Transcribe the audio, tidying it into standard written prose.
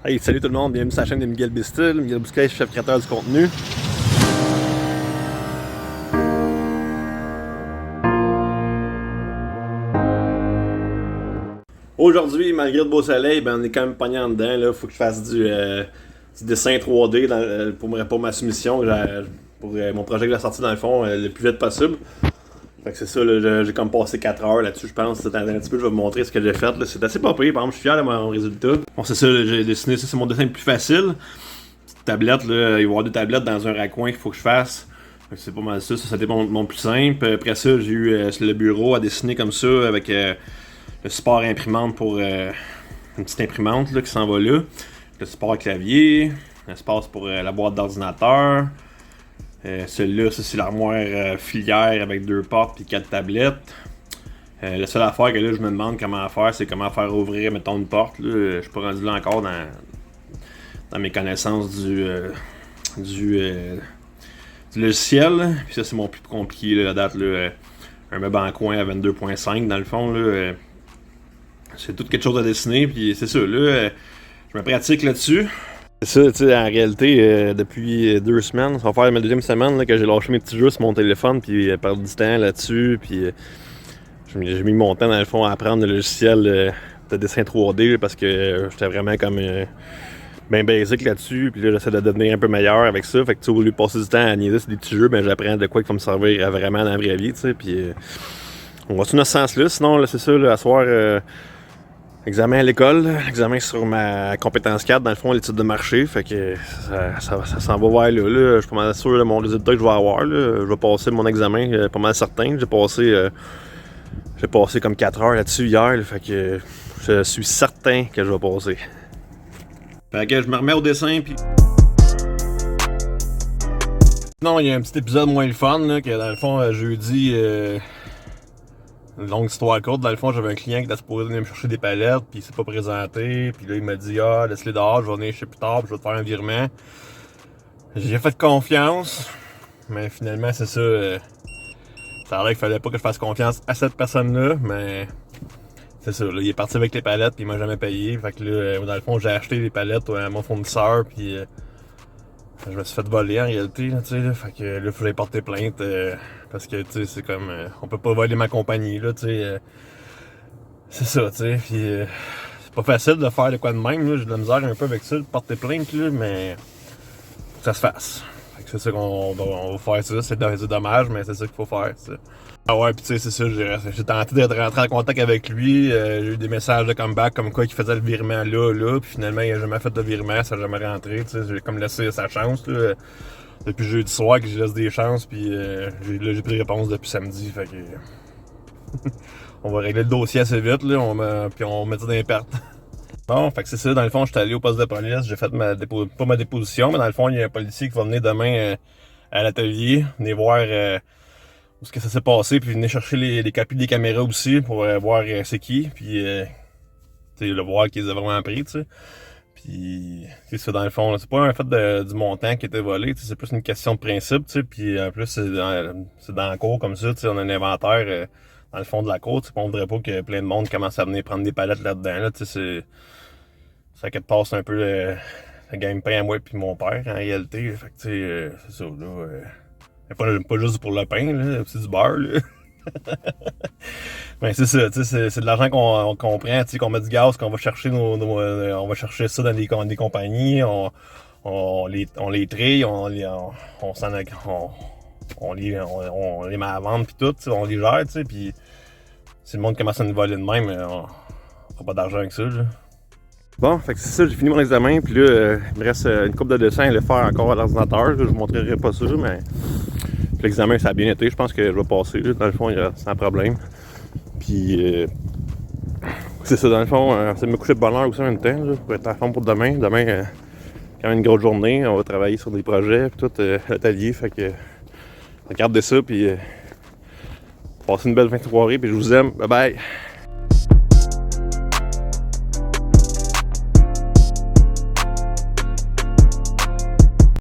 Hey, salut tout le monde, bienvenue sur la chaîne de Miguel Bistil. Miguel Bistil, chef créateur du contenu. Aujourd'hui, malgré le beau soleil, on est quand même pogné en dedans. Il faut que je fasse du dessin 3D pour ma soumission, pour mon projet que j'ai sorti dans le fond le plus vite possible. Fait que c'est ça, j'ai comme passé 4 heures là-dessus, je pense. C'est un petit peu, je vais vous montrer ce que j'ai fait. C'est assez pas pire, par exemple, je suis fier de mon résultat. Bon, c'est ça, j'ai dessiné ça, c'est mon dessin le plus facile. Petite tablette, là, il va y avoir 2 tablettes dans un raccoin qu'il faut que je fasse. Fait que c'est pas mal ça, c'était mon plus simple. Après ça, j'ai eu le bureau à dessiner comme ça, avec le support imprimante pour une petite imprimante là, qui s'en va là. Le support clavier, l'espace pour la boîte d'ordinateur. Celui-là, ça c'est l'armoire filière avec 2 portes et 4 tablettes. La seule affaire que là je me demande comment faire, c'est comment faire ouvrir, mettons, une porte. Là. Je suis pas rendu là encore dans mes connaissances du logiciel. Puis ça c'est mon plus compliqué là, la date. Là, un meuble en coin à 22.5 dans le fond. Là, c'est tout quelque chose à dessiner. Puis c'est ça, là, je me pratique là-dessus. C'est ça, tu sais, en réalité, depuis 2 semaines, ça va faire ma deuxième semaine là, que j'ai lâché mes petits jeux sur mon téléphone, puis perdu du temps là-dessus, puis j'ai mis mon temps dans le fond à apprendre le logiciel de dessin 3D là, parce que j'étais vraiment comme bien basic là-dessus, puis là j'essaie de devenir un peu meilleur avec ça, fait que tu sais, au lieu de passer du temps à niaiser sur des petits jeux, ben j'apprends de quoi qui va me servir vraiment dans la vraie vie, tu sais, puis on va sur ce sens-là, sinon là, c'est ça, là, à soir... examen à l'école, examen sur ma compétence 4, dans le fond, l'étude de marché, fait que ça s'en va vers là. Je suis pas mal sûr de mon résultat que je vais avoir. Là. Je vais passer mon examen, pas mal certain. J'ai passé comme 4 heures là-dessus hier, là, fait que je suis certain que je vais passer. Fait que je me remets au dessin, puis... Non, il y a un petit épisode moins le fun, là, que dans le fond, jeudi... Une longue histoire courte, dans le fond, j'avais un client qui était supposé venir me chercher des palettes, puis il s'est pas présenté, puis là il m'a dit ah, laisse-les dehors, je vais venir chez plus tard, puis je vais te faire un virement. J'ai fait confiance, mais finalement c'est ça. Ça a l'air qu'il fallait pas que je fasse confiance à cette personne-là, mais c'est ça, là, il est parti avec les palettes, puis il m'a jamais payé. Fait que là, dans le fond, j'ai acheté les palettes à mon fournisseur, puis je me suis fait voler en réalité, là, tu sais, fait que là, il fallait porter plainte, parce que, tu sais, c'est comme, on peut pas voler ma compagnie, là, tu sais, c'est ça, tu sais, pis c'est pas facile de faire de quoi de même, là, j'ai de la misère un peu avec ça, de porter plainte, là, mais faut que ça se fasse. Fait que c'est ça qu'on va faire ça, c'est dommage, mais c'est ça qu'il faut faire, ça. Ah ouais, pis tu sais, c'est ça, j'ai tenté de rentrer en contact avec lui, j'ai eu des messages de comeback comme quoi il faisait le virement là, puis finalement il a jamais fait de virement, ça n'a jamais rentré, tu sais, j'ai comme laissé sa chance, là, depuis jeudi soir que je laisse des chances, puis j'ai pris réponse depuis samedi, fait que on va régler le dossier assez vite, là, puis on met ça dans les pertes. Bon, fait que c'est ça, dans le fond, je suis allé au poste de police, j'ai fait pas ma déposition, mais dans le fond, il y a un policier qui va venir demain à l'atelier, venir voir où est-ce que ça s'est passé, puis venir chercher les copies des caméras aussi pour voir c'est qui, puis le voir qu'ils ont vraiment pris, tu sais. Puis c'est ça, dans le fond, c'est pas un fait du montant qui était volé, c'est plus une question de principe, tu sais. Puis en plus, c'est dans la cour comme ça, tu sais, on a un inventaire dans le fond de la cour, tu sais, on voudrait pas que plein de monde commence à venir prendre des palettes là-dedans, là, tu sais, ça quelque part c'est un peu le gagne-pain à moi puis mon père en réalité, fait que tu sais, c'est ça, là, pas juste pour le pain, là, c'est du beurre, là. Ben c'est ça, tu sais, c'est de l'argent qu'on prend, tu sais, qu'on met du gaz, qu'on va chercher on va chercher ça dans des compagnies, on les trie, on les met à vendre puis tout, tu sais, on les gère, tu sais, puis si le monde commence à nous voler de même, on fera pas d'argent avec ça, là. Bon, fait que c'est ça, j'ai fini mon examen, puis là, il me reste une couple de dessins à le faire encore à l'ordinateur, je vous montrerai pas ça, mais l'examen ça a bien été, je pense que je vais passer, là, dans le fond, il y a sans problème. Puis, c'est ça, dans le fond, c'est de me coucher de bonne heure aussi en même temps, là, pour être en forme pour demain. Demain, quand même une grosse journée, on va travailler sur des projets, puis tout, l'atelier, fait que regardez ça, puis passez une belle fin de soirée, puis je vous aime, bye bye!